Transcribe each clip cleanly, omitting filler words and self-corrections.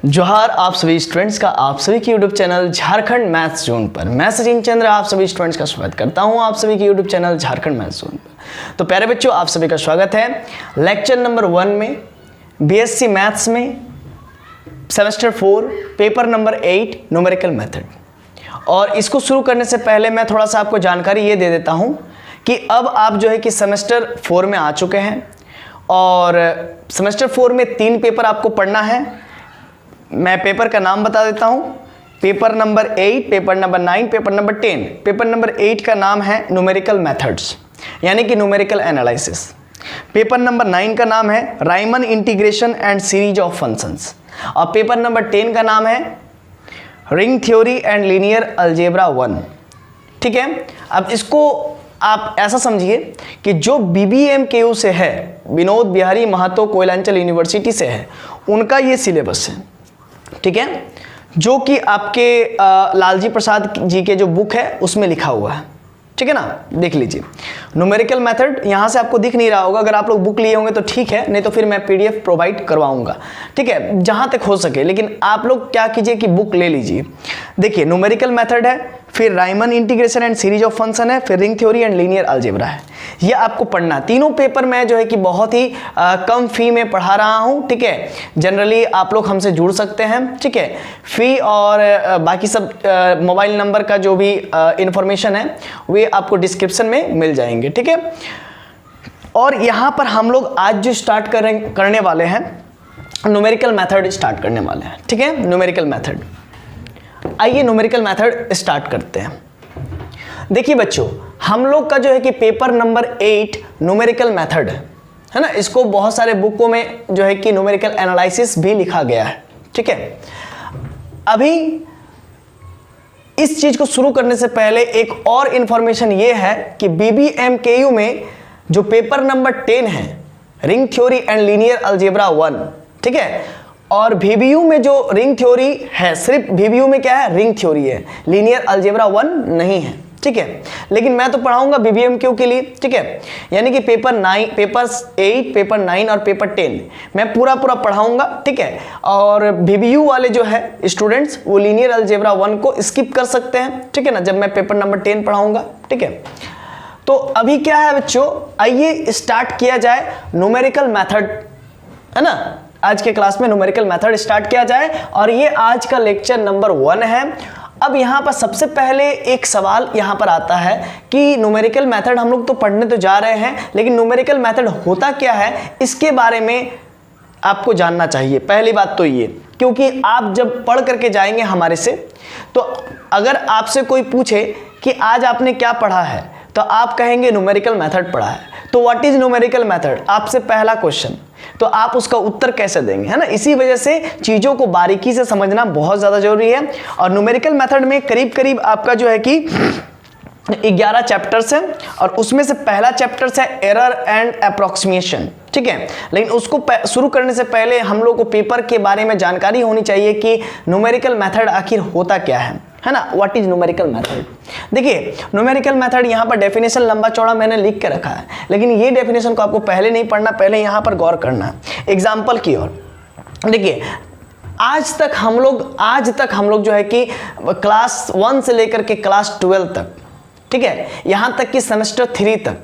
जोहार आप सभी स्टूडेंट्स का आप सभी के YouTube channel Jharkhand maths zone पर मैं सचिन चंद्र आप सभी स्टूडेंट्स का स्वागत करता हूं आप सभी के YouTube channel Jharkhand maths zone पर। तो प्यारे बच्चों, आप सभी का स्वागत है लेक्चर नंबर 1 में बीएससी मैथ्स में semester 4 paper number 8 numerical method. और इसको शुरू करने से पहले मैं थोड़ा सा आपको जानकारी ये दे देता हूँ कि अब आप जो है कि सेमेस्टर 4 में आ चुके हैं और सेमेस्टर 4 में 3 पेपर आपको पढ़ना है। मैं पेपर का नाम बता देता हूं, paper number 8, paper number 9, paper number 10। Paper number 8 का नाम है न्यूमेरिकल मेथड्स यानी कि न्यूमेरिकल एनालिसिस। पेपर नंबर 9 का नाम है Riemann integration and series of functions और पेपर नंबर 10 का नाम है ring theory and linear algebra 1। ठीक है, अब इसको आप ऐसा समझिए कि जो BBMKU से है, विनोद बिहारी महतो कोयलांचल यूनिवर्सिटी से है, उनका ये सिलेबस है। ठीक है, जो कि आपके लालजी प्रसाद जी के जो बुक है उसमें लिखा हुआ है। ठीक है ना, देख लीजिए न्यूमेरिकल मेथड यहाँ से आपको दिख नहीं रहा होगा। अगर आप लोग बुक लिए होंगे तो ठीक है, नहीं तो फिर मैं PDF प्रोवाइड करवाऊंगा। ठीक है, जहाँ तक हो सके, लेकिन आप लोग क्या कीजिए कि बुक ले लीजिए। देखिए न्यूमेरिकल मेथड है, फिर Riemann integration and series of function है, फिर ring theory and linear algebra है। ये आपको पढ़ना, तीनों पेपर मैं जो है कि बहुत ही कम फी में पढ़ा रहा हूँ। ठीक है, जनरली आप लोग हमसे जुड़ सकते हैं। ठीक है, फी और बाकी सब मोबाइल नंबर का जो भी इंफॉर्मेशन है वे आपको डिस्क्रिप्शन में मिल जाएंगे। ठीक है, और यहाँ पर हम लोग आज जो स्टार्ट करने वाले हैं न्यूमेरिकल मेथड स्टार्ट करने वाले हैं। ठीक है, न्यूमेरिकल मेथड। आइए न्यूमेरिकल मेथड स्टार्ट करते हैं। देखिए बच्चों, हम लोग का जो है कि पेपर नंबर 8 न्यूमेरिकल मेथड है ना, इसको बहुत सारे बुकों में जो है कि न्यूमेरिकल एनालिसिस भी लिखा गया है। ठीक है, अभी इस चीज को शुरू करने से पहले एक और इंफॉर्मेशन ये है कि BBMKU में जो पेपर नंबर 10 है ring theory and linear algebra 1, ठीक है, और VBU में जो रिंग थ्योरी है, सिर्फ VBU में क्या है, रिंग थ्योरी है, लीनियर अलजेब्रा 1 नहीं है। ठीक है, लेकिन मैं तो पढ़ाऊंगा BBMKU के लिए। ठीक है, यानी कि पेपर 8, पेपर 9 और पेपर 10 मैं पूरा पढ़ाऊंगा। ठीक है, और VBU वाले जो है स्टूडेंट्स वो लीनियर अलजेब्रा 1 को स्किप कर सकते हैं। ठीक है ना, जब मैं पेपर नंबर 10 पढ़ाऊंगा। ठीक है, तो अभी क्या है बच्चों, आइए स्टार्ट किया जाए न्यूमेरिकल मैथड, है ना। आज के क्लास में न्यूमेरिकल मेथड स्टार्ट किया जाए और ये आज का लेक्चर नंबर 1 है। अब यहाँ पर सबसे पहले एक सवाल यहाँ पर आता है कि न्यूमेरिकल मेथड हम लोग तो पढ़ने तो जा रहे हैं, लेकिन न्यूमेरिकल मेथड होता क्या है इसके बारे में आपको जानना चाहिए। पहली बात तो ये, क्योंकि आप जब पढ़ करके जाएंगे हमारे से, तो अगर आपसे कोई पूछे कि आज आपने क्या पढ़ा है, तो आप कहेंगे न्यूमेरिकल मेथड पढ़ा है। तो व्हाट इज न्यूमेरिकल मेथड, आपसे पहला क्वेश्चन, तो आप उसका उत्तर कैसे देंगे, है ना। इसी वजह से चीजों को बारीकी से समझना बहुत ज्यादा जरूरी है। और न्यूमेरिकल मेथड में करीब आपका जो है कि 11 चैप्टर्स हैं और उसमें से पहला चैप्टर्स है एरर एंड अप्रोक्सीमेशन। ठीक है, लेकिन उसको शुरू करने से पहले हम लोग को पेपर के बारे में जानकारी होनी चाहिए कि न्यूमेरिकल मेथड आखिर होता क्या है ना, व्हाट इज न्यूमेरिकल मेथड। देखिए न्यूमेरिकल मेथड यहाँ पर डेफिनेशन लंबा चौड़ा मैंने लिख के रखा है, लेकिन ये डेफिनेशन को आपको पहले नहीं पढ़ना, पहले यहाँ पर गौर करना है एग्जाम्पल की ओर। देखिए आज तक हम लोग जो है कि क्लास 1 से लेकर के क्लास 12 तक, ठीक है, यहाँ तक कि सेमेस्टर 3 तक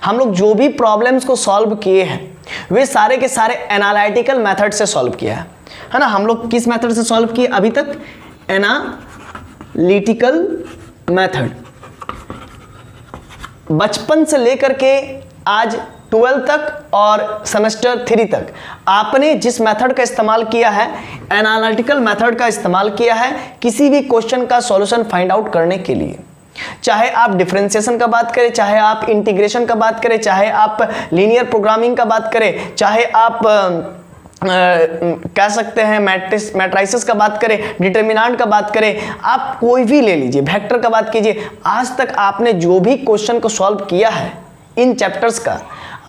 हम लोग जो भी प्रॉब्लम्स को सॉल्व किए हैं वे सारे के सारे एनालिटिकल मेथड से सॉल्व किया है ना। हम लोग किस मेथड से सॉल्व किए अभी तक, एनालिटिकल मेथड। बचपन से लेकर के आज 12 तक और सेमेस्टर 3 तक आपने जिस मेथड का इस्तेमाल किया है, एनालिटिकल मेथड का इस्तेमाल किया है किसी भी क्वेश्चन का सॉल्यूशन फाइंड आउट करने के लिए। चाहे आप डिफरेंशिएशन का बात करें, चाहे आप इंटीग्रेशन का बात करें, चाहे आप लीनियर प्रोग्रामिंग का बात करें, चाहे आप कह सकते हैं मैट्रिसेस का बात करें, डिटर्मिनेंट का बात करें, आप कोई भी ले लीजिए, वेक्टर का बात कीजिए, आज तक आपने जो भी क्वेश्चन को सॉल्व किया है इन चैप्टर्स का,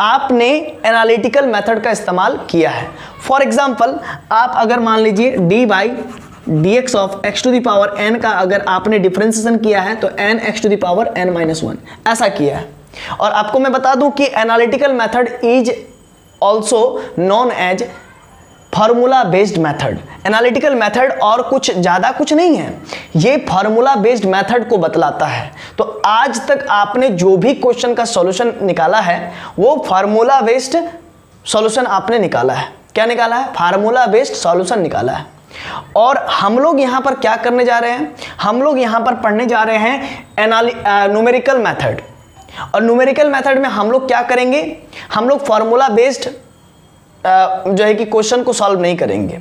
आपने एनालिटिकल मेथड का इस्तेमाल किया है। फॉर एग्जांपल आप अगर मान लीजिए dx of x to the power n का अगर आपने डिफरेंशिएशन किया है तो n x to the power n-1 ऐसा किया है। और आपको मैं बता दूं कि analytical method is also known as formula based method, analytical method और कुछ ज़्यादा कुछ नहीं है, ये फार्मूला बेस्ड मेथड को बतलाता है। तो आज तक आपने जो भी क्वेश्चन का सॉल्यूशन निकाला है वो फार्मूला बेस्ड सॉल्यूशन आपने निकाला है। क्या निकाला है? फार्मूला बेस्ड सॉल्यूशन निकाला है। और हम लोग यहाँ पर क्या करने जा रहे हैं? हम लोग यहाँ पर पढ़ने जा रहे हैं न्यूमेरिकल मेथड। और न्यूमेरिकल मेथड में हम लोग क्या करेंगे? हम लोग फार्मूला बेस्ड जो है कि क्वेश्चन को सॉल्व नहीं करेंगे,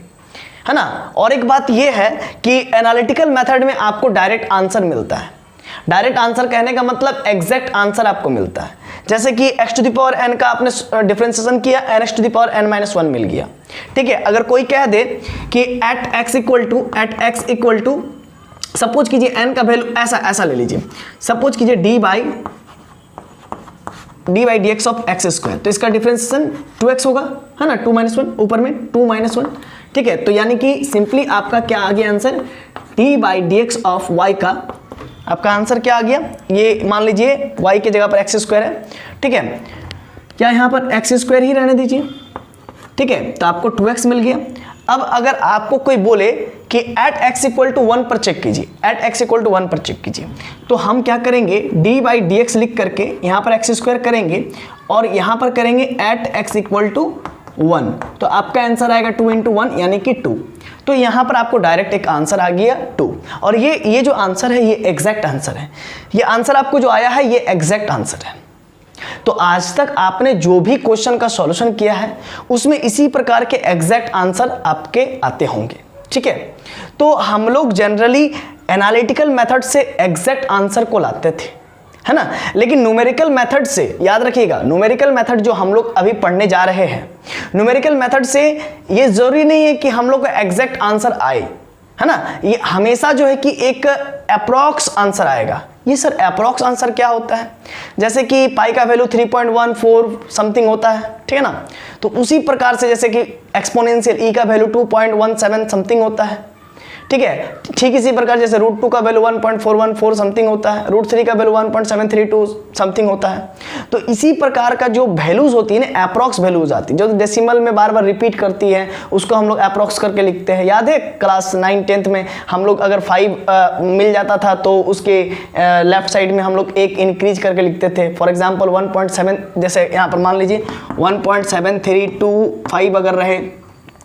है ना। और एक बात ये है कि एनालिटिकल मेथड में आपको डायरेक्ट आंसर मिलता है। डायरेक्ट आंसर कहने का मतलब एग्जैक्ट आंसर आपको मिलता है। जैसे कि x to the power n का आपने डिफरेंशिएशन किया, n x to the power n-1 मिल गया, ठीक है। अगर कोई कह दे कि at x equal to suppose कीजिए n का वैल्यू ऐसा ले लीजिए, सपोज कीजिए dy dx of x square, तो इसका डिफरेंशिएशन 2x होगा, है ना, 2 - 1 ऊपर में 2 - 1, ठीक है। तो यानी कि सिंपली आपका क्या आ गया आंसर? d/dx ऑफ y का आपका आंसर क्या आ गया? ये मान लीजिए y की जगह पर x स्क्वायर है, ठीक है। क्या यहाँ पर x स्क्वायर ही रहने दीजिए, ठीक है, तो आपको 2x मिल गया। अब अगर आपको कोई बोले कि एट x इक्वल टू 1 पर चेक कीजिए, एट x इक्वल टू 1 पर चेक कीजिए, तो हम क्या करेंगे? d/dx लिख करके यहाँ पर x स्क्वायर करेंगे और यहाँ पर करेंगे एट x इक्वल टू 1, तो आपका आंसर आएगा 2 × 1 यानी कि 2। तो यहाँ पर आपको डायरेक्ट एक आंसर आ गया 2। और ये जो आंसर है ये एग्जैक्ट आंसर है। ये आंसर आपको जो आया है ये एग्जैक्ट आंसर है। तो आज तक आपने जो भी क्वेश्चन का सॉल्यूशन किया है उसमें इसी प्रकार के एग्जैक्ट आंसर आपके आते होंगे, ठीक है। तो हम लोग जनरली एनालिटिकल मेथड से एग्जैक्ट आंसर को लाते थे, है ना। लेकिन न्यूमेरिकल मेथड से याद रखिएगा, न्यूमेरिकल मेथड जो हम लोग अभी पढ़ने जा रहे हैं, न्यूमेरिकल मेथड से ये जरूरी नहीं है कि हम लोग को एग्जैक्ट आंसर आए, है ना। ये हमेशा जो है कि एक अप्रॉक्स आंसर आएगा। ये सर अप्रॉक्स आंसर क्या होता है? जैसे कि पाई का वैल्यू 3.14 समथिंग होता है, ठीक है ना। तो उसी प्रकार से जैसे कि एक्सपोनेंशियल ई का वैल्यू 2.17 समथिंग होता है, ठीक है। ठीक इसी प्रकार जैसे √2 का वैल्यू 1.414 समथिंग होता है, √3 का वैल्यू 1.732 समथिंग होता है। तो इसी प्रकार का जो वैल्यूज होती है ना, अप्रॉक्स वैल्यूज आती है, जो डेसिमल में बार बार रिपीट करती है, उसको हम लोग अप्रॉक्स करके लिखते हैं। याद है क्लास 9-10th में हम लोग अगर 5 मिल जाता था तो उसके लेफ्ट साइड में हम लोग 1 इंक्रीज करके लिखते थे। फॉर एग्जाम्पल 1.7, जैसे यहाँ पर मान लीजिए 1.7325 अगर रहे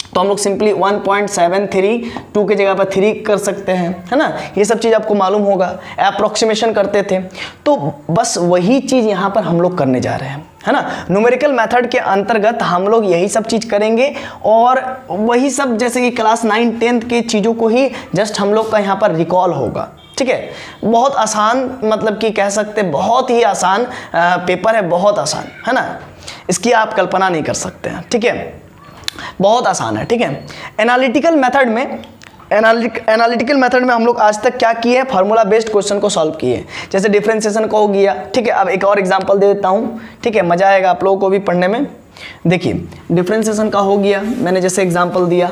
तो हम लोग सिंपली 1.732 की जगह पर 3 कर सकते हैं, है ना। ये सब चीज़ आपको मालूम होगा, अप्रोक्सीमेशन करते थे। तो बस वही चीज़ यहाँ पर हम लोग करने जा रहे हैं, है ना। न्यूमेरिकल मेथड के अंतर्गत हम लोग यही सब चीज़ करेंगे और वही सब जैसे कि क्लास 9-10th की चीज़ों को ही जस्ट हम लोग का यहाँ पर रिकॉल होगा, ठीक है। बहुत आसान, मतलब कि कह सकते बहुत ही आसान पेपर है, बहुत आसान, है ना। इसकी आप कल्पना नहीं कर सकते हैं, ठीक है, बहुत आसान है, ठीक है। एनालिटिकल मेथड में हम लोग आज तक क्या किए हैं? फार्मूला बेस्ड क्वेश्चन को सॉल्व किए, जैसे डिफरेंशिएशन का हो गया, ठीक है। अब एक और एग्जांपल दे देता हूँ, ठीक है, मजा आएगा आप लोगों को भी पढ़ने में। देखिए डिफरेंशिएशन का हो गया, मैंने जैसे एग्जांपल दिया,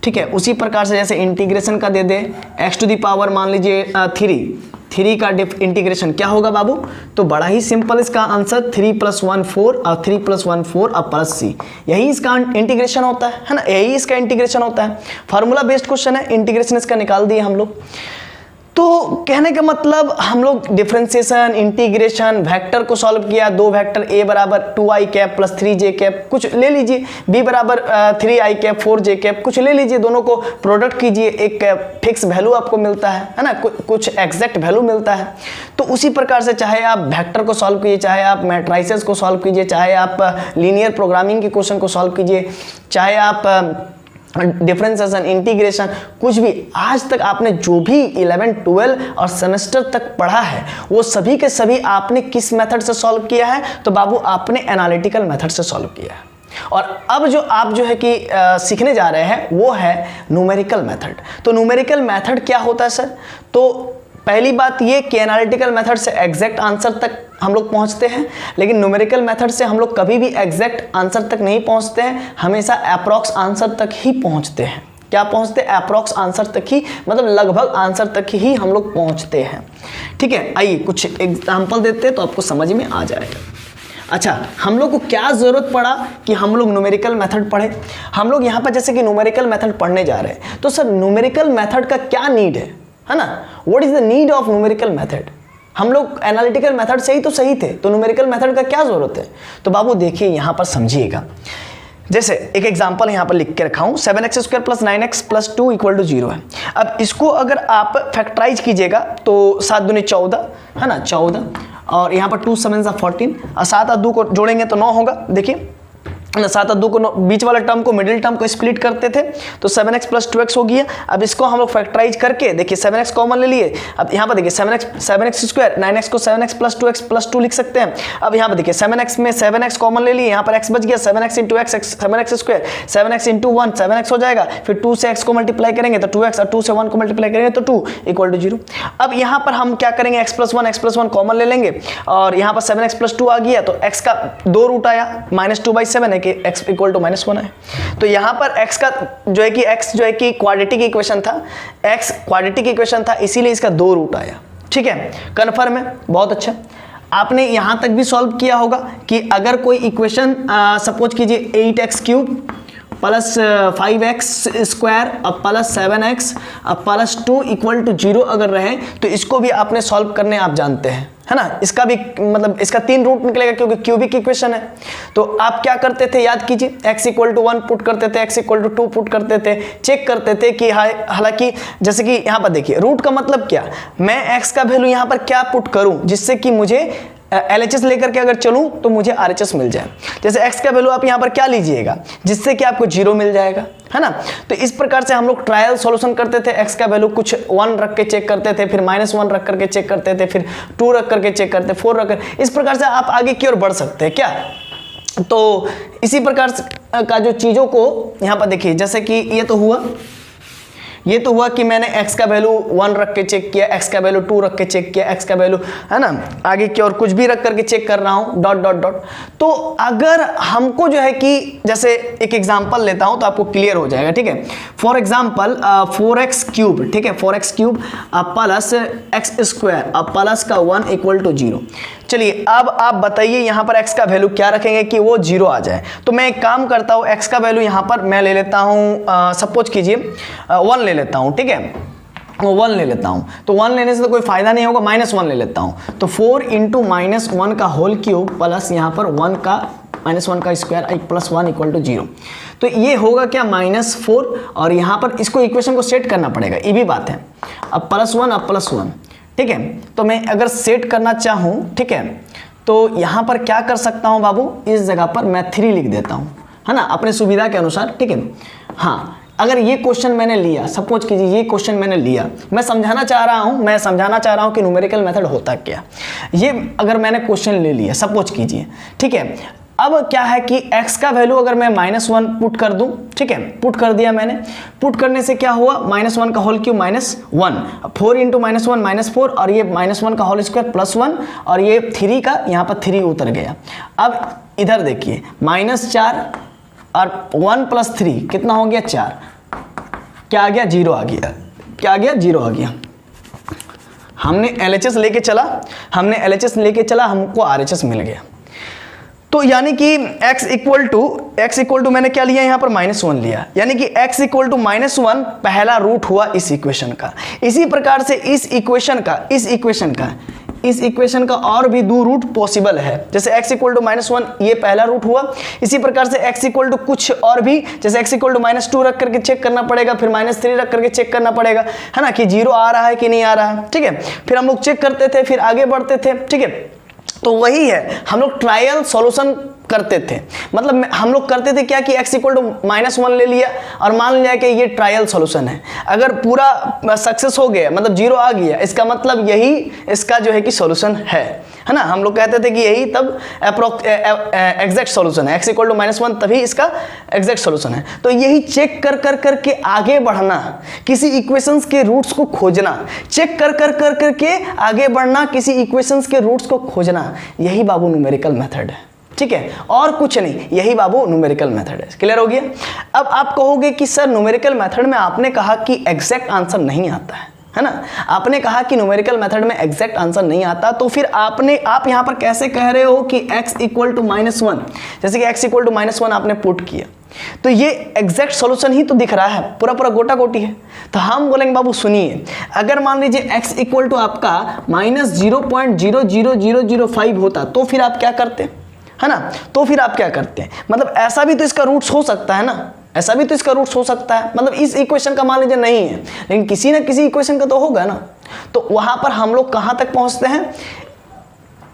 ठीक है। उसी प्रकार से जैसे इंटीग्रेशन का दे दे, x टू दी पावर मान लीजिए 3 का इंटीग्रेशन क्या होगा बाबू? तो बड़ा ही सिंपल इसका आंसर 3 + 1 4 और 3 + 1 4 और प्लस c, यही इसका इंटीग्रेशन होता है ना, यही इसका इंटीग्रेशन होता है। फार्मूला बेस्ड क्वेश्चन है, इंटीग्रेशन इसका निकाल दिए हम लोग। तो कहने का मतलब हम लोग डिफरेंशिएशन, इंटीग्रेशन, वेक्टर को सॉल्व किया, 2 वेक्टर a बराबर 2i cap plus 3j cap कुछ ले लीजिए, b बराबर 3i कैप 4j कैप कुछ ले लीजिए, दोनों को प्रोडक्ट कीजिए, एक फिक्स वैल्यू आपको मिलता है ना, कुछ एग्जैक्ट वैल्यू मिलता है। तो उसी प्रकार से चाहे आप वेक्टर को सॉल्व कीजिए, चाहे आप मैट्रिसेस को सॉल्व कीजिए, चाहे आप लीनियर प्रोग्रामिंग के क्वेश्चन को सॉल्व कीजिए, चाहे आप डिफरेंशिएशन, इंटीग्रेशन, कुछ भी आज तक आपने जो भी 11, 12 और सेमेस्टर तक पढ़ा है वो सभी के सभी आपने किस मेथड से सॉल्व किया है? तो बाबू आपने एनालिटिकल मेथड से सॉल्व किया है। और अब जो आप जो है कि सीखने जा रहे हैं वो है न्यूमेरिकल मेथड। तो न्यूमेरिकल मेथड क्या होता है सर? तो पहली बात ये कि एनालिटिकल मेथड से एग्जैक्ट आंसर तक हम लोग पहुंचते हैं, लेकिन न्यूमेरिकल मेथड से हम लोग कभी भी एग्जैक्ट आंसर तक नहीं पहुंचते हैं, हमेशा अप्रॉक्स आंसर तक ही पहुंचते हैं। क्या पहुंचते हैं? अप्रॉक्स आंसर तक ही, मतलब लगभग आंसर तक ही हम लोग पहुंचते हैं, ठीक है। आइए कुछ एग्जाम्पल देते हैं तो आपको समझ में आ जाएगा। अच्छा, हम लोग को क्या ज़रूरत पड़ा कि हम लोग न्यूमेरिकल मेथड पढ़े। हम लोग यहाँ पर जैसे कि न्यूमेरिकल मेथड पढ़ने जा रहे हैं, तो सर न्यूमेरिकल मेथड का क्या नीड है ना, what is the need of numerical method. हम लोग एनालिटिकल मेथड से ही तो सही थे, तो न्यूमेरिकल मेथड का क्या ज़रूरत है। तो बाबू देखिए यहाँ पर समझिएगा, जैसे एक एग्जांपल यहाँ पर लिख के रखा हूँ, 7x² + 9x + 2 = 0 है। अब इसको अगर आप फैक्टराइज कीजिएगा तो 7 दूनी 14 है ना, 14, और यहाँ पर 2 7 14, और 7 और 2 को जोड़ेंगे तो 9 होगा। देखिए 7 और 2 को बीच वाला टर्म को, मिडिल टर्म को स्प्लिट करते थे तो 7x + 2x हो गया। अब इसको हम लोग फैक्टराइज करके देखिए 7x कॉमन ले लिए। अब यहाँ पर देखिए 7x², 9x को 7x + 2x + 2 लिख सकते हैं। अब यहाँ पर देखिए 7x में 7x कॉमन ले लिए, यहाँ पर x बच गया, 7x × x 7x², 7x × 1 7x हो जाएगा, फिर 2 से x को मल्टीप्लाई करेंगे तो 2x, और 2 से 1 को मल्टीप्लाई करेंगे तो 2 = 0। अब यहाँ पर हम क्या करेंगे, x + 1 कॉमन ले लेंगे, और यहाँ पर 7x + 2 आ गया तो x का 2 रूट आया, -2/7 है कि x = -1 है। तो यहाँ पर x का जो है कि x जो है कि क्वाड्रेटिक इक्वेशन था, x क्वाड्रेटिक इक्वेशन था, इसीलिए इसका 2 रूट आया। ठीक है, कन्फर्म है, बहुत अच्छा। आपने यहाँ तक भी सॉल्व किया होगा कि अगर कोई इक्वेशन सपोज कीजिए 8x³ + 5x² अब +7x अब +2 = 0 अगर रहे, तो इसको भी आपने सॉल्व करने आप जानते हैं, है ना। इसका भी मतलब इसका 3 रूट निकलेगा क्योंकि क्यूबिक इक्वेशन है। तो आप क्या करते थे, याद कीजिए, x = 1 पुट करते थे, x = 2 पुट करते थे, चेक करते थे कि हालांकि जैसे कि यहाँ पर देखिए रूट का मतलब क्या, मैं x का वैल्यू यहाँ पर क्या पुट करूँ जिससे कि मुझे LHS लेकर के अगर चलूं तो मुझे RHS मिल जाए। जैसे x का वैल्यू आप यहाँ पर क्या लीजिएगा जिससे कि आपको 0 मिल जाएगा, है ना। तो इस प्रकार से हम लोग ट्रायल सॉल्यूशन करते थे, x का वैल्यू कुछ 1 रख के चेक करते थे, फिर -1 रख करके चेक करते थे, फिर 2 रख करके चेक करते, 4 रख कर, इस प्रकार से आप आगे की ओर बढ़ सकते हैं क्या। तो इसी प्रकार का जो चीज़ों को यहाँ पर देखिए, जैसे कि ये तो हुआ कि मैंने x का वैल्यू 1 रख के चेक किया, x का वैल्यू 2 रख के चेक किया, x का वैल्यू, है ना, आगे की और कुछ भी रख करके चेक कर रहा हूँ, डॉट डॉट डॉट। तो अगर हमको जो है कि जैसे एक एग्जांपल लेता हूँ तो आपको क्लियर हो जाएगा। ठीक है, फॉर एग्जांपल 4x³, ठीक है, 4x³ + x² अब प्लस का 1 = 0। चलिए अब आप बताइए यहाँ पर x का वैल्यू क्या रखेंगे कि वो 0 आ जाए। तो मैं एक काम करता हूँ, x का वैल्यू यहाँ पर मैं ले लेता हूँ, सपोज कीजिए 1 ले लेता हूँ। ठीक है, 1 ले लेता हूँ, तो 1 लेने से तो कोई फायदा नहीं होगा, -1 ले लेता हूँ। तो 4 × -1 का होल क्यूब प्लस यहाँ पर 1 का -1 का स्क्वायर +1 = 0। तो ये होगा क्या, -4, और यहाँ पर इसको इक्वेशन को सेट करना पड़ेगा, ये भी बात है। अब +1 अब +1, ठीक है। तो मैं अगर सेट करना चाहूँ, ठीक है, तो यहाँ पर क्या कर सकता हूँ बाबू, इस जगह पर मैं 3 लिख देता हूँ, है ना, अपने सुविधा के अनुसार। ठीक है, हाँ, अगर ये क्वेश्चन मैंने लिया, सपोज कीजिए ये क्वेश्चन मैंने लिया, मैं समझाना चाह रहा हूँ कि न्यूमेरिकल मेथड होता क्या। ये अगर मैंने क्वेश्चन ले लिया, सपोज कीजिए, ठीक है। अब क्या है कि x का वैल्यू अगर मैं -1 पुट कर दूं, ठीक है, पुट कर दिया मैंने, पुट करने से क्या हुआ, -1 का होल क्यूब -1, 4 × -1 -4, और ये -1 का होल स्क्वायर +1, और ये 3 का यहाँ पर 3 उतर गया। अब इधर देखिए -4 और 1 + 3 कितना हो गया, 4, क्या आ गया, 0 आ गया, क्या आ गया, 0 आ गया। हमने LHS लेके चला, हमको RHS मिल गया। तो यानी कि x इक्वल टू मैंने क्या लिया यहाँ पर, -1 लिया, यानी कि x = -1 पहला रूट हुआ इस इक्वेशन का। इसी प्रकार से इस इक्वेशन का और भी 2 रूट पॉसिबल है। जैसे x = -1 ये पहला रूट हुआ, इसी प्रकार से x = कुछ और भी, जैसे x = -2 रख करके चेक करना पड़ेगा, फिर -3 रख करके चेक करना पड़ेगा, है ना, कि 0 आ रहा है कि नहीं आ रहा है। ठीक है, फिर हम लोग चेक करते थे, फिर आगे बढ़ते थे। ठीक है, तो वही है, हम लोग ट्रायल सॉल्यूशन करते थे, मतलब हम लोग करते थे क्या कि x = -1 ले लिया और मान लिया कि ये ट्रायल सॉल्यूशन है। अगर पूरा सक्सेस हो गया, मतलब 0 आ गया, इसका मतलब यही इसका जो है कि सॉल्यूशन है ना। हम लोग कहते थे कि यही तब एग्जैक्ट सॉल्यूशन है, x = -1 तभी इसका एग्जैक्ट सॉल्यूशन है। तो यही चेक कर करके आगे बढ़ना, किसी इक्वेशंस के रूट्स को खोजना, चेक कर के आगे बढ़ना, किसी इक्वेशंस के रूट्स को खोजना, यही बाबू न्यूमेरिकल मेथड है। ठीक है, और कुछ नहीं, यही बाबू न्यूमेरिकल मेथड है। क्लियर हो गया। अब आप कहोगे कि सर न्यूमेरिकल मेथड में आपने कहा कि एग्जैक्ट आंसर नहीं आता है, है ना। आपने कहा कि न्यूमेरिकल मेथड में एग्जैक्ट आंसर नहीं आता, तो फिर आप यहाँ पर कैसे कह रहे हो कि x इक्वल टू -1, जैसे कि x इक्वल टू -1 आपने पुट किया, तो ये एग्जैक्ट सॉल्यूशन ही तो दिख रहा है, पूरा पूरा गोटा गोटी है। तो हम बोलेंगे बाबू सुनिए, अगर मान लीजिए x इक्वल टू आपका -0.00005 होता तो फिर आप क्या करते, है ना। तो फिर आप क्या करते हैं, मतलब ऐसा भी तो इसका रूट्स हो सकता है ना, ऐसा भी तो इसका रूट्स हो सकता है, मतलब इस इक्वेशन का मान लीजिए नहीं है, लेकिन किसी ना किसी इक्वेशन का तो होगा ना। तो वहां पर हम लोग कहां तक पहुंचते हैं,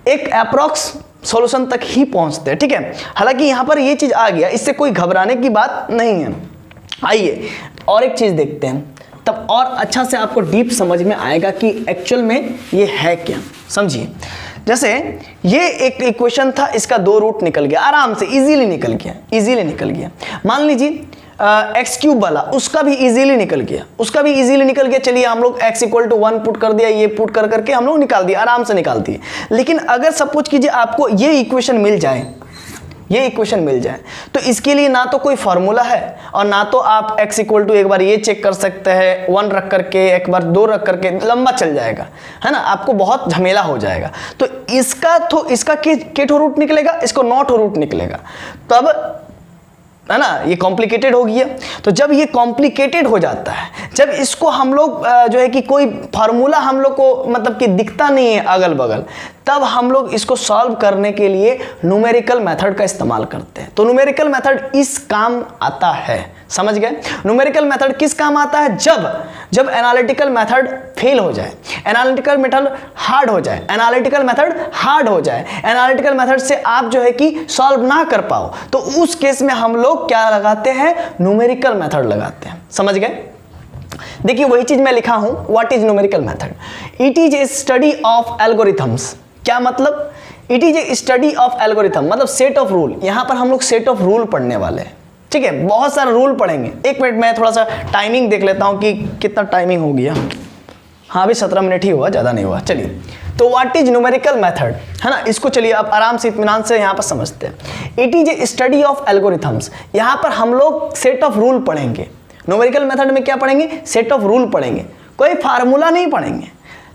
एक अप्रॉक्स सॉल्यूशन तक ही पहुंचते हैं, ठीक है। हालांकि यहां पर ये चीज आ गया, इससे कोई घबराने की बात नहीं है। आइए और एक चीज देखते हैं, तब और अच्छा से आपको डीप समझ में आएगा कि एक्चुअल में ये है क्या। समझिए, जैसे ये एक इक्वेशन था, इसका 2 रूट निकल गया, आराम से इजीली निकल गया। मान लीजिए एक्स क्यूब वाला, उसका भी इजीली निकल गया, चलिए हम लोग x इक्वल टू 1 पुट कर दिया, ये पुट कर करके हम लोग निकाल दिया, आराम से निकाल दिए। लेकिन अगर सपोज कीजिए आपको ये इक्वेशन मिल जाए, तो इसके लिए ना तो कोई फॉर्मूला है और ना तो आप x इक्वल टू एक बार ये चेक कर सकते हैं 1 रख करके, एक बार 2 रख करके, लंबा चल जाएगा, है ना, आपको बहुत झमेला हो जाएगा। तो इसका केटो रूट निकलेगा, इसको नॉट रूट निकलेगा, तब है ना ये कॉम्प्लिकेटेड हो गया। तो जब ये कॉम्प्लिकेटेड हो जाता है, जब इसको हम लोग जो है कि कोई फार्मूला हम लोग को मतलब कि दिखता नहीं है अगल बगल, तब हम लोग इसको सॉल्व करने के लिए न्यूमेरिकल मेथड का इस्तेमाल करते हैं। तो न्यूमेरिकल मेथड इस काम आता है, समझ गए। न्यूमेरिकल मेथड किस काम आता है, जब एनालिटिकल मेथड फेल हो जाए, एनालिटिकल मेथड हार्ड हो जाए, एनालिटिकल मेथड से आप जो है कि सॉल्व ना कर पाओ, तो उस केस में हम लोग क्या लगाते हैं, न्यूमेरिकल मेथड लगाते हैं। समझ गए। देखिए वही चीज मैं लिखा हूं, what is numerical method, it is a study of algorithms. क्या मतलब, it is a study of algorithm, मतलब सेट ऑफ रूल। यहां पर हम लोग सेट ऑफ रूल पढ़ने वाले हैं, ठीक है, बहुत सारे रूल पढ़ेंगे। एक मिनट मैं थोड़ा सा टाइमिंग देख लेता हूं कि कितना टाइमिंग हो गया। हाँ अभी 17 मिनट ही हुआ, ज़्यादा नहीं हुआ। चलिए, तो व्हाट इज न्यूमेरिकल मेथड, है ना, इसको चलिए अब आराम से इत्मीनान से यहाँ पर समझते हैं। It is a study of algorithms, यहाँ पर हम लोग सेट ऑफ रूल पढ़ेंगे। न्यूमेरिकल मेथड में क्या पढ़ेंगे, सेट ऑफ रूल पढ़ेंगे, कोई फार्मूला नहीं पढ़ेंगे,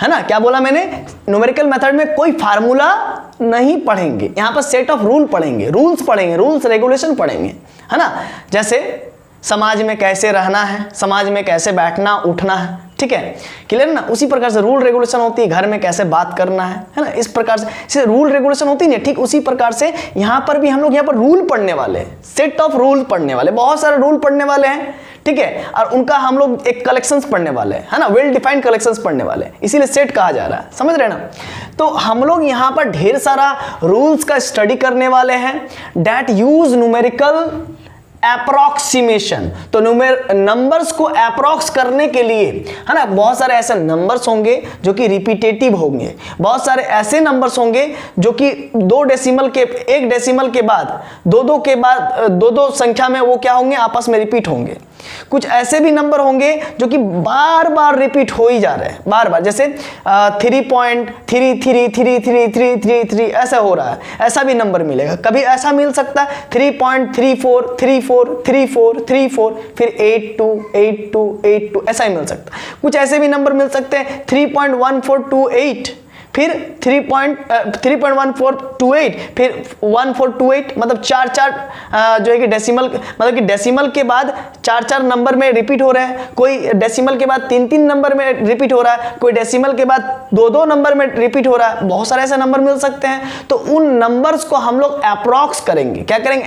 है ना। क्या बोला मैंने, न्यूमेरिकल मेथड में कोई फार्मूला नहीं पढ़ेंगे, यहाँ पर सेट ऑफ रूल पढ़ेंगे, रूल्स रेगुलेशन पढ़ेंगे, है ना। जैसे समाज में कैसे रहना है, समाज में कैसे बैठना उठना है, ठीक है, क्लियर ना। उसी प्रकार से रूल रेगुलेशन होती है, घर में कैसे बात करना है ना, इस प्रकार से रूल रेगुलेशन होती है। ठीक उसी प्रकार से यहाँ पर भी हम लोग यहाँ पर रूल पढ़ने वाले हैं, सेट ऑफ रूल पढ़ने वाले, बहुत सारे रूल पढ़ने वाले हैं, ठीक है, और उनका हम लोग एक कलेक्शंस पढ़ने वाले हैं, है ना, वेल डिफाइंड कलेक्शंस पढ़ने वाले हैं, इसीलिए सेट कहा जा रहा है, समझ रहे ना। तो हम लोग यहाँ पर ढेर सारा रूल्स का स्टडी करने वाले हैं, दैट यूज न्यूमेरिकल अप्रॉक्सीमेशन। तो नंबर्स को अप्रॉक्स करने के लिए, है ना, बहुत सारे ऐसे नंबर्स होंगे जो कि रिपीटेटिव होंगे, बहुत सारे ऐसे नंबर्स होंगे जो कि 1 डेसिमल के बाद दो संख्या में वो क्या होंगे, आपस में रिपीट होंगे। कुछ ऐसे भी नंबर होंगे जो कि बार बार रिपीट हो ही जा रहे हैं, बार बार, जैसे 3.333333 ऐसा हो रहा है, ऐसा भी नंबर मिलेगा। कभी ऐसा मिल सकता है 3.34343434, फिर 828282 ऐसा ही मिल सकता है। कुछ ऐसे भी नंबर मिल सकते हैं 3.1428, फिर 3.1428, फिर 1428, मतलब 4 जो है कि डेसिमल, मतलब कि डेसिमल के बाद 4 नंबर में रिपीट हो रहे हैं, कोई डेसिमल के बाद 3 नंबर में रिपीट हो रहा है, कोई डेसिमल के बाद 2 नंबर में रिपीट हो रहा है, बहुत सारे ऐसे नंबर मिल सकते हैं। तो उन नंबर्स को हम लोग अप्रॉक्स करेंगे, क्या करेंगे,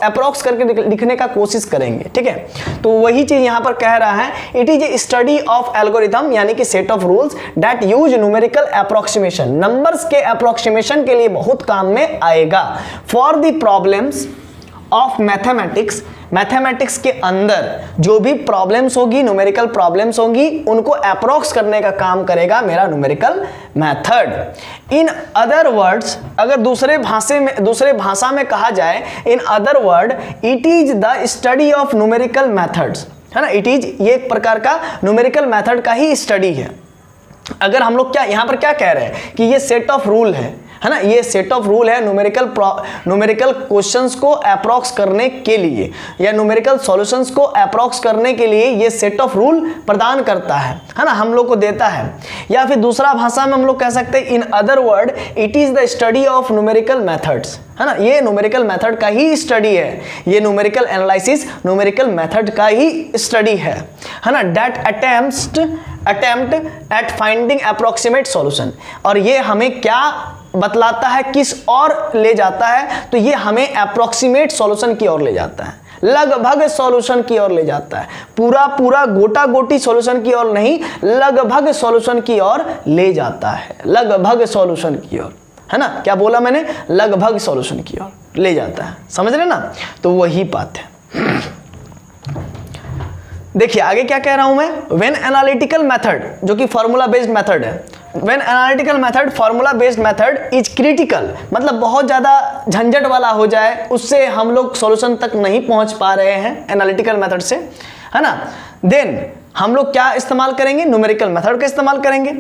अप्रॉक्स करके लिखने का कोशिश करेंगे, ठीक है। तो वही चीज यहां पर कह रहा है, it is a study of algorithm, यानी कि set of rules that use numerical approximation. Numbers के अप्रोक्सीमेशन के लिए बहुत काम में आएगा। For the problems of mathematics के अंदर जो भी प्रॉब्लम्स होगी, न्यूमेरिकल प्रॉब्लम्स होंगी, उनको अप्रोक्स करने का काम करेगा मेरा numerical method. In other words, अगर दूसरे भाषा में कहा जाए, in other word, it is the study of numerical methods, है ना। इट इज, ये एक प्रकार का न्यूमेरिकल मेथड का ही स्टडी है। अगर हम लोग क्या यहां पर क्या कह रहे हैं कि ये सेट ऑफ रूल है, है ना, ये सेट ऑफ रूल है न्यूमेरिकल क्वेश्चंस को अप्रोक्स करने के लिए या न्यूमेरिकल सॉल्यूशंस को अप्रोक्स करने के लिए ये सेट ऑफ रूल प्रदान करता है ना, हम लोग को देता है। या फिर दूसरा भाषा में हम लोग कह सकते हैं in other word it is the study of numerical methods, है ना, ये न्यूमेरिकल मेथड का ही स्टडी है, ये न्यूमेरिकल एनालिसिस न्यूमेरिकल मेथड का ही स्टडी है ना, that attempt at finding approximate solution. और ये हमें क्या बतलाता है, किस और ले जाता है, तो ये हमें अप्रोक्सीमेट सॉल्यूशन की ओर ले जाता है, लगभग सॉल्यूशन की ओर ले जाता है, पूरा गोटा गोटी सॉल्यूशन की ओर नहीं, लगभग सॉल्यूशन की ओर ले जाता है, लगभग सॉल्यूशन की ओर, है ना, क्या बोला मैंने, लगभग सॉल्यूशन की ओर ले जाता है, समझ रहे ना, तो वही बात है। देखिए आगे क्या कह रहा हूं मैं, व्हेन एनालिटिकल मेथड जो कि फॉर्मूला बेस्ड मेथड है, when analytical method formula based method is critical, मतलब बहुत ज़्यादा झंझट वाला हो जाए, उससे हम लोग सॉल्यूशन तक नहीं पहुंच पा रहे हैं एनालिटिकल मेथड से, है ना, देन हम लोग क्या इस्तेमाल करेंगे, न्यूमेरिकल मेथड का इस्तेमाल करेंगे।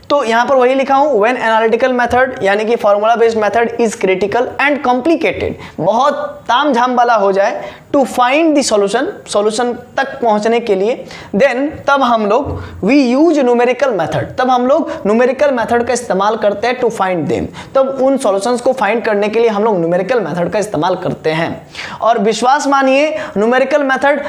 तो यहाँ पर वही लिखा हूँ, व्हेन एनालिटिकल मेथड यानी कि formula based method is critical and complicated, बहुत तामझाम वाला हो जाए, टू फाइंड द सॉल्यूशन तक पहुँचने के लिए, देन तब हम लोग वी यूज न्यूमेरिकल मेथड, तब हम लोग न्यूमेरिकल मेथड का इस्तेमाल करते हैं टू फाइंड देम, तब उन सॉल्यूशंस को फाइंड करने के लिए हम लोग न्यूमेरिकल मेथड का इस्तेमाल करते हैं। और विश्वास मानिए न्यूमेरिकल मेथड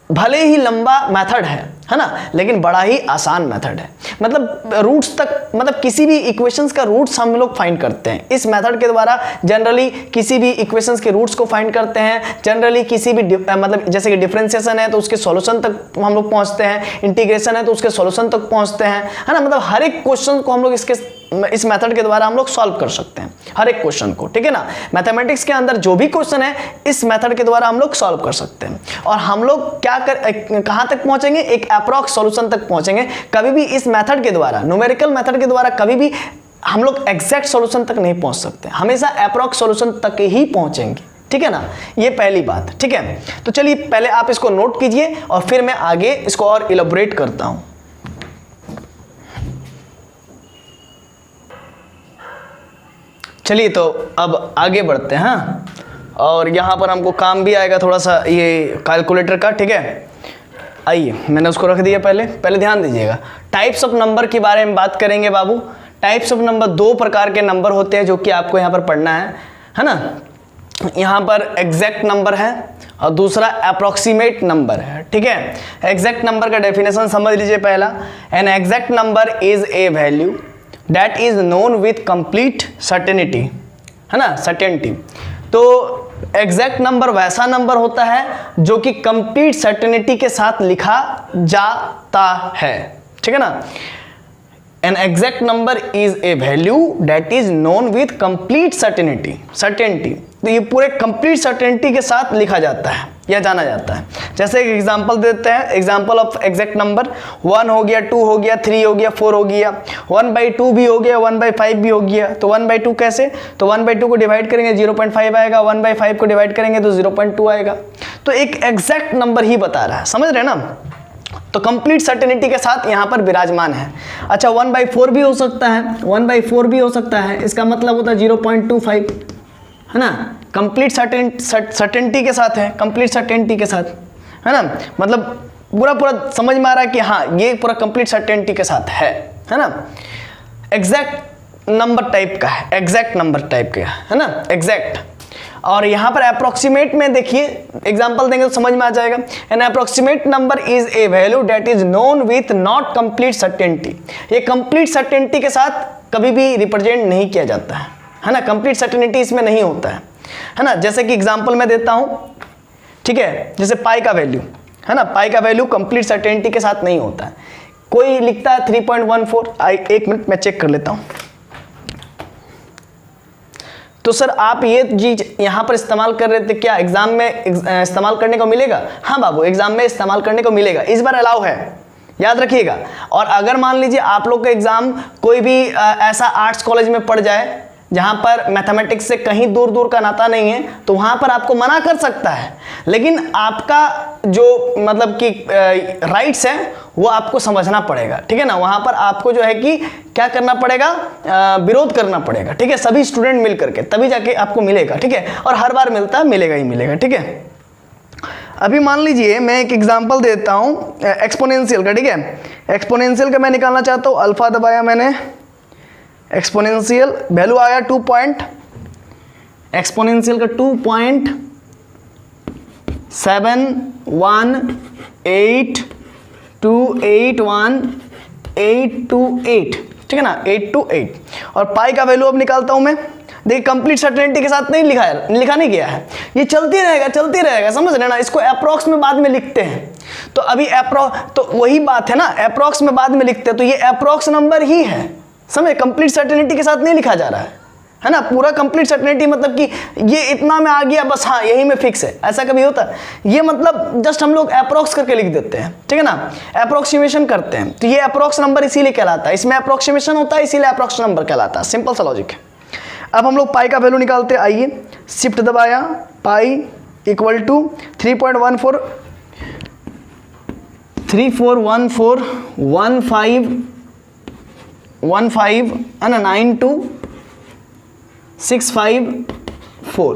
भले ही लंबा मेथड है ना, लेकिन बड़ा ही आसान मेथड है, मतलब रूट्स तक, मतलब किसी भी इक्वेशंस का रूट्स हम लोग फाइंड करते हैं इस मेथड के द्वारा। जनरली किसी भी इक्वेशंस के रूट्स को फाइंड करते हैं, जनरली किसी भी मतलब जैसे कि डिफरेंशिएशन है तो उसके सॉल्यूशन तक हम लोग पहुंचते हैं, इंटीग्रेशन है तो उसके सॉल्यूशन तक पहुंचते हैं, है ना, मतलब हर एक क्वेश्चन को हम लोग इस मेथड के द्वारा हम लोग सॉल्व कर सकते हैं, हर एक क्वेश्चन को, ठीक है ना, मैथमेटिक्स के अंदर जो भी क्वेश्चन है इस मेथड के द्वारा हम लोग सॉल्व कर सकते हैं। और हम लोग कहां तक पहुंचेंगे, एक अप्रॉक्स सॉल्यूशन तक पहुंचेंगे। कभी भी इस मेथड के द्वारा, न्यूमेरिकल मेथड के द्वारा कभी भी हम लोग एग्जैक्ट सॉल्यूशन तक नहीं पहुंच सकते, हमेशा अप्रॉक्स सॉल्यूशन तक ही पहुंचेंगे, ठीक है ना, ये पहली बात, ठीक है। तो चलिए पहले आप इसको नोट कीजिए और फिर मैं आगे इसको और इलेबोरेट करता हूं। चलिए तो अब आगे बढ़ते हैं, हाँ, और यहाँ पर हमको काम भी आएगा थोड़ा सा ये कैलकुलेटर का, ठीक है। आइए मैंने उसको रख दिया, पहले ध्यान दीजिएगा। टाइप्स ऑफ नंबर के बारे में बात करेंगे बाबू। टाइप्स ऑफ नंबर, दो प्रकार के नंबर होते हैं जो कि आपको यहाँ पर पढ़ना है ना। यहाँ पर एग्जैक्ट नंबर है और दूसरा अप्रोक्सीमेट नंबर है, ठीक है। एग्जैक्ट नंबर का डेफिनेशन समझ लीजिए। पहला, an exact number is a value that is known with complete certainty, है ना, सर्टेनिटी। तो एग्जैक्ट नंबर वैसा नंबर होता है जो कि कंप्लीट सर्टेनिटी के साथ लिखा जाता है, ठीक है ना। An exact number is a value that is known with complete certainty. तो ये पूरे कंप्लीट सर्टेनिटी के साथ लिखा जाता है या जाना जाता है। जैसे एक एग्जांपल देते हैं, एग्जांपल ऑफ एग्जैक्ट नंबर 1 हो गया, 2 हो गया, 3 हो गया, 4 हो गया, 1/2 भी हो गया, 1/5 भी हो गया। तो 1/2 कैसे, तो 1/2 को डिवाइड करेंगे 0.5 आएगा, 1/5 को डिवाइड करेंगे तो 0.2 आएगा। तो एक एग्जैक्ट नंबर ही बता रहा है, समझ रहे हैं ना। तो कंप्लीट सर्टेनिटी के साथ यहाँ पर विराजमान है। अच्छा 1/4 भी हो सकता है, 1/4 भी हो सकता है, इसका मतलब होता है 0.25, है ना, कंप्लीट सर्टेनिटी के साथ है, कंप्लीट सर्टेनिटी के साथ, है ना, मतलब पूरा समझ में आ रहा है कि हाँ ये पूरा कंप्लीट सर्टेनिटी के साथ है ना। एग्जैक्ट नंबर टाइप का है, एग्जैक्ट नंबर टाइप का है ना, एग्जैक्ट। और यहाँ पर अप्रोक्सीमेट में देखिए एग्जांपल देंगे तो समझ में आ जाएगा। N approximate number is a value that is known with not complete certainty. ये कंप्लीट सर्टेनिटी के साथ कभी भी रिप्रेजेंट नहीं किया जाता है ना, कंप्लीट सर्टेनिटी इसमें नहीं होता है ना। जैसे कि एग्जांपल मैं देता हूँ, ठीक है, जैसे पाई का वैल्यू है ना, पाई का वैल्यू कंप्लीट सर्टेनिटी के साथ नहीं होता है। कोई लिखता है 3.14, एक मिनट मैं चेक कर लेता हूँ। तो सर आप ये चीज यहाँ पर इस्तेमाल कर रहे थे, क्या एग्जाम में इस्तेमाल करने को मिलेगा? हाँ बाबू, एग्जाम में इस्तेमाल करने को मिलेगा, इस बार अलाउ है, याद रखिएगा। और अगर मान लीजिए आप लोग का एग्जाम कोई भी ऐसा आर्ट्स कॉलेज में पड़ जाए जहाँ पर मैथमेटिक्स से कहीं दूर दूर का नाता नहीं है, तो वहाँ पर आपको मना कर सकता है, लेकिन आपका जो मतलब कि राइट्स है वो आपको समझना पड़ेगा, ठीक है ना। वहाँ पर आपको जो है कि क्या करना पड़ेगा, विरोध करना पड़ेगा, ठीक है, सभी स्टूडेंट मिल करके, तभी जाके आपको मिलेगा, ठीक है। और हर बार मिलता है, मिलेगा ही मिलेगा, ठीक है। अभी मान लीजिए मैं एक एग्जांपल देता हूँ एक्सपोनेंशियल का, ठीक है। एक्सपोनेंशियल का मैं निकालना चाहता हूँ, अल्फा दबाया मैंने, एक्सपोनेंशियल वैल्यू आया 2 पॉइंट, एक्सपोनेंशियल का 2.718281828, ठीक है ना, 828। और पाई का वैल्यू अब निकालता हूँ मैं। देखिए कंप्लीट सर्टेनिटी के साथ नहीं लिखा नहीं गया है, ये चलती रहेगा, समझ रहे ना। इसको अप्रॉक्स में बाद में लिखते हैं, तो अभी तो वही बात है ना, अप्रॉक्स में बाद में लिखते हैं, तो ये अप्रॉक्स नंबर ही है, समझे। कंप्लीट सर्टेनिटी के साथ नहीं लिखा जा रहा है ना। पूरा कंप्लीट सर्टेनिटी मतलब कि ये इतना में आ गया बस, हाँ यही में फिक्स है, ऐसा कभी होता है? ये मतलब जस्ट हम लोग अप्रॉक्स करके लिख देते हैं, ठीक है ना, अप्रोक्सीमेशन करते हैं। तो ये अप्रॉक्स नंबर इसीलिए कहलाता है, इसमें अप्रोक्सीमेशन होता है, इसीलिए अप्रॉक्स नंबर कहलाता है, सिंपल सा लॉजिक है। अब हम लोग पाई का वैल्यू निकालते हैं, आइए शिफ्ट दबाया, पाई इक्वल टू 3.1415 है ना, 92654,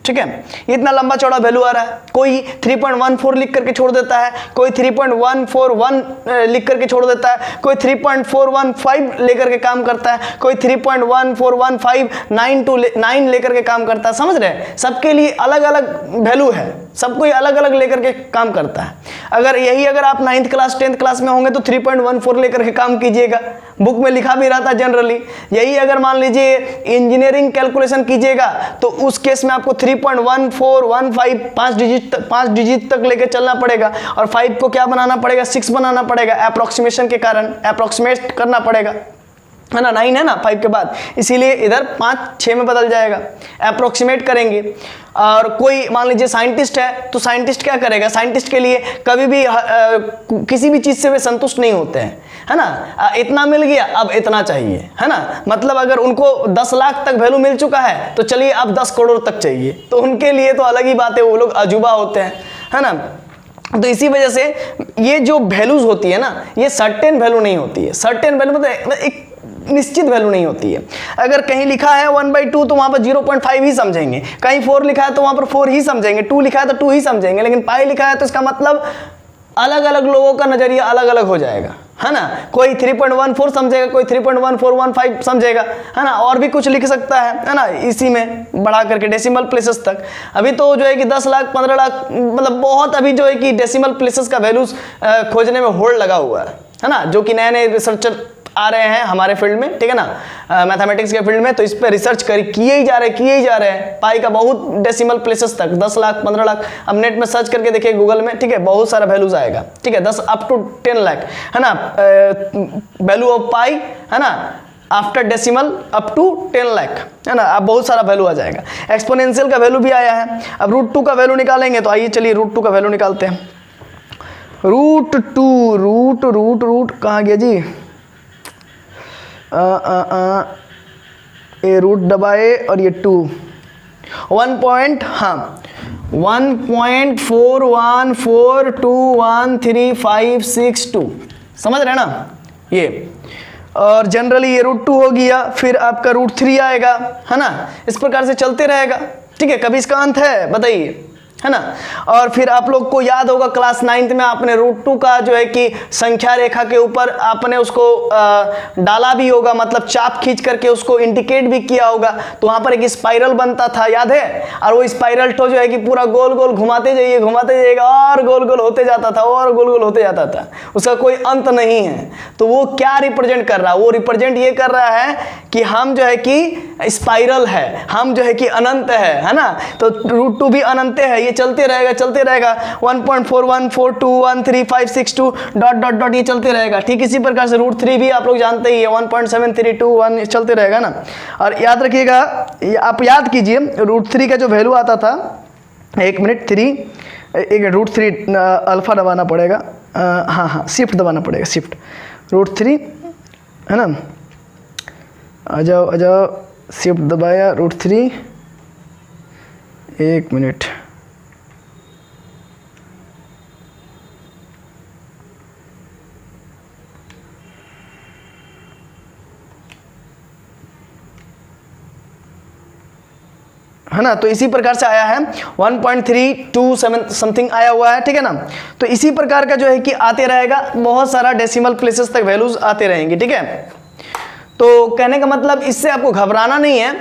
ठीक है। इतना लंबा चौड़ा वैल्यू आ रहा है। कोई 3.14 लिख करके छोड़ देता है, कोई 3.141 लिख करके छोड़ देता है, कोई 3.415 लेकर के काम करता है, कोई 3.141592 लेकर के काम करता है, समझ रहे हैं। सबके लिए अलग अलग वैल्यू है, सबको अलग अलग लेकर के काम करता है। अगर आप 9th क्लास 10th क्लास में होंगे तो 3.14 लेकर के काम कीजिएगा, बुक में लिखा भी रहता है जनरली। यही अगर मान लीजिए इंजीनियरिंग कैलकुलेशन कीजिएगा तो उस केस में आपको 3.1415 5 डिजिट तक लेके चलना पड़ेगा, और 5 को क्या बनाना पड़ेगा, 6 बनाना पड़ेगा, अप्रोक्सीमेशन के कारण अप्रोक्सीमेट करना पड़ेगा, है ना। 9 है ना 5 के बाद, इसीलिए इधर 5 6 में बदल जाएगा, अप्रोक्सीमेट करेंगे। और कोई मान लीजिए साइंटिस्ट है, तो साइंटिस्ट क्या करेगा, साइंटिस्ट के लिए कभी भी किसी भी चीज़ से वे संतुष्ट नहीं होते हैं, है ना। इतना मिल गया, अब इतना चाहिए, है ना। मतलब अगर उनको 10 लाख तक वैल्यू मिल चुका है तो चलिए अब 10 करोड़ तक चाहिए, तो उनके लिए तो अलग ही बात है, वो लोग अजूबा होते हैं, है ना। तो इसी वजह से ये जो वैल्यूज होती है ना, ये सर्टेन वैल्यू नहीं होती है। सर्टेन वैल्यू मतलब एक निश्चित वैल्यू नहीं होती है। अगर कहीं लिखा है 1/2 तो वहां पर 0.5 ही समझेंगे, कहीं 4 लिखा है तो वहां पर 4 ही समझेंगे, 2 लिखा है तो 2 ही समझेंगे, लेकिन पाई लिखा है तो इसका मतलब अलग अलग लोगों का नजरिया अलग अलग हो जाएगा, है ना। कोई 3.14 समझेगा, कोई 3.1415 समझेगा, है ना, और भी कुछ लिख सकता है ना, इसी में बढ़ा करके डेसिमल प्लेसेस तक। अभी तो जो है कि 10 लाख 15 लाख मतलब बहुत अभी जो है कि डेसिमल प्लेसेस का वैल्यूज खोजने में होल्ड लगा हुआ है ना, जो कि नए नए रिसर्चर आ रहे हैं हमारे फील्ड में, ठीक है ना, मैथमेटिक्स के फील्ड में, तो इस पर रिसर्च किए ही जा रहे हैं। पाई का बहुत डेसिमल प्लेसेस तक 10 लाख 15 लाख, अब नेट में सर्च करके देखिए गूगल में, ठीक है, बहुत सारा वैल्यूज आएगा, ठीक है, 10 अप टू 10 लाख, है ना, वैल्यू ऑफ पाई, है ना, after decimal up to 10 lakh, है ना। अब बहुत सारा वैल्यू आ जाएगा। एक्सपोनेंशियल का वैल्यू भी आया है। अब √2 का वैल्यू निकालेंगे, तो आइए चलिए √2 का वैल्यू निकालते हैं। √2 रूट कहाँ गया जी, ये रूट दबाए और ये 2 1.41421356 समझ रहे ना ये। और जनरली ये √2 हो गया, फिर आपका √3 आएगा, है ना। इस प्रकार से चलते रहेगा, ठीक है। कभी इसका अंत है बताइए, है ना। और फिर आप लोग को याद होगा क्लास 9th में आपने √2 का जो है कि संख्या रेखा के ऊपर आपने उसको डाला भी होगा, मतलब चाप खींच करके उसको इंडिकेट भी किया होगा, तो वहां पर एक स्पाइरल बनता था, याद है। और वो स्पाइरल तो जो है कि पूरा गोल गोल घुमाते जाइएगा और गोल गोल होते जाता था, और गोल गोल होते जाता था, उसका कोई अंत नहीं है। तो वो क्या रिप्रेजेंट कर रहा है, वो रिप्रेजेंट ये कर रहा है कि हम जो है कि स्पाइरल है, हम जो है कि अनंत है ना। तो √2 भी अनंत है, ये चलते रहेगा 1.41421356 डॉट ये चलते रहेगा। ठीक इसी प्रकार से √3 भी आप लोग जानते ही है, 1.7321 चलते रहेगा ना। और याद रखिएगा, आप याद कीजिए √3 का जो वैल्यू आता था, 1 मिनट 3 एक √3 अल्फा दबाना पड़ेगा, हाँ शिफ्ट दबाना पड़ेगा, शिफ्ट √3 है ना। आ जाओ शिफ्ट दबाया, √3, 1 मिनट। है ना, तो इसी प्रकार से आया है 1.327 समथिंग आया हुआ है, ठीक है ना। तो इसी प्रकार का जो है कि आते रहेगा, बहुत सारा डेसिमल प्लेसेस तक वैल्यूज आते रहेंगे, ठीक है। तो कहने का मतलब इससे आपको घबराना नहीं है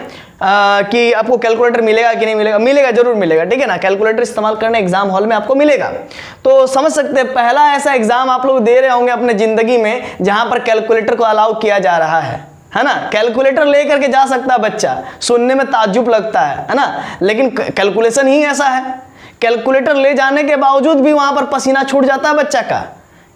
कि आपको कैलकुलेटर मिलेगा कि नहीं मिलेगा, मिलेगा, जरूर मिलेगा, ठीक है ना। कैलकुलेटर इस्तेमाल करने एग्जाम हॉल में आपको मिलेगा। तो समझ सकते हैं पहला ऐसा एग्जाम आप लोग दे रहे होंगे अपने जिंदगी में जहां पर कैलकुलेटर को अलाउ किया जा रहा है ना। कैलकुलेटर लेकर के जा सकता है बच्चा, सुनने में ताज्जुब लगता है ना, लेकिन कैलकुलेशन ही ऐसा है। कैलकुलेटर ले जाने के बावजूद भी वहां पर पसीना छूट जाता है बच्चा का,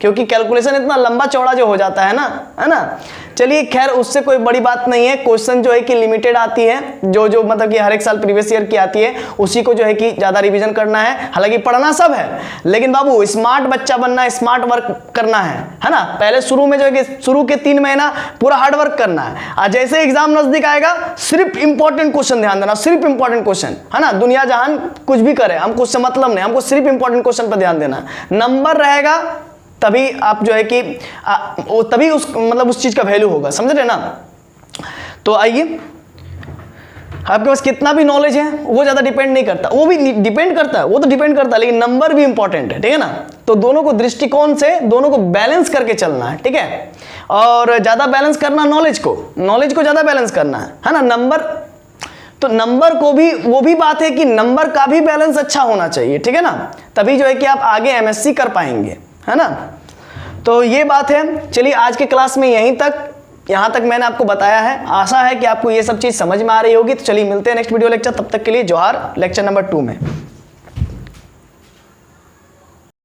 क्योंकि कैलकुलेशन इतना लंबा चौड़ा जो हो जाता है ना। चलिए खैर, उससे कोई बड़ी बात नहीं है। क्वेश्चन जो है कि लिमिटेड आती है, जो मतलब कि हर एक साल प्रीवियस ईयर की आती है, उसी को जो है कि ज़्यादा रिवीजन करना है। हालांकि पढ़ना सब है, लेकिन बाबू स्मार्ट बच्चा बनना है, स्मार्ट वर्क करना है ना। पहले शुरू में जो है कि शुरू के 3 महीना पूरा हार्ड वर्क करना है, और जैसे एग्जाम नजदीक आएगा सिर्फ इंपॉर्टेंट क्वेश्चन ध्यान देना, सिर्फ इंपॉर्टेंट क्वेश्चन, है ना। दुनिया जहान कुछ भी करे, हमको उससे मतलब नहीं, हमको सिर्फ इंपॉर्टेंट क्वेश्चन पर ध्यान देना। नंबर रहेगा तभी आप जो है कि तभी उस चीज का वैल्यू होगा, समझ रहे ना। तो आइए, आपके पास कितना भी नॉलेज है वो ज्यादा डिपेंड नहीं करता, वो भी डिपेंड करता है, वो तो डिपेंड करता है, लेकिन नंबर भी इंपॉर्टेंट है, ठीक है ना। तो दोनों को दृष्टिकोण से दोनों को बैलेंस करके चलना है, ठीक है। और ज्यादा बैलेंस करना नॉलेज को ज्यादा बैलेंस करना है ना। नंबर, तो नंबर को भी, वो भी बात है कि नंबर का भी बैलेंस अच्छा होना चाहिए, ठीक है ना। तभी जो है कि आप आगे MSc कर पाएंगे, है ना। तो ये बात है। चलिए आज के क्लास में यहाँ तक मैंने आपको बताया है। आशा है कि आपको ये सब चीज़ समझ में आ रही होगी। तो चलिए मिलते हैं नेक्स्ट वीडियो लेक्चर, तब तक के लिए जोहार, लेक्चर नंबर 2 में।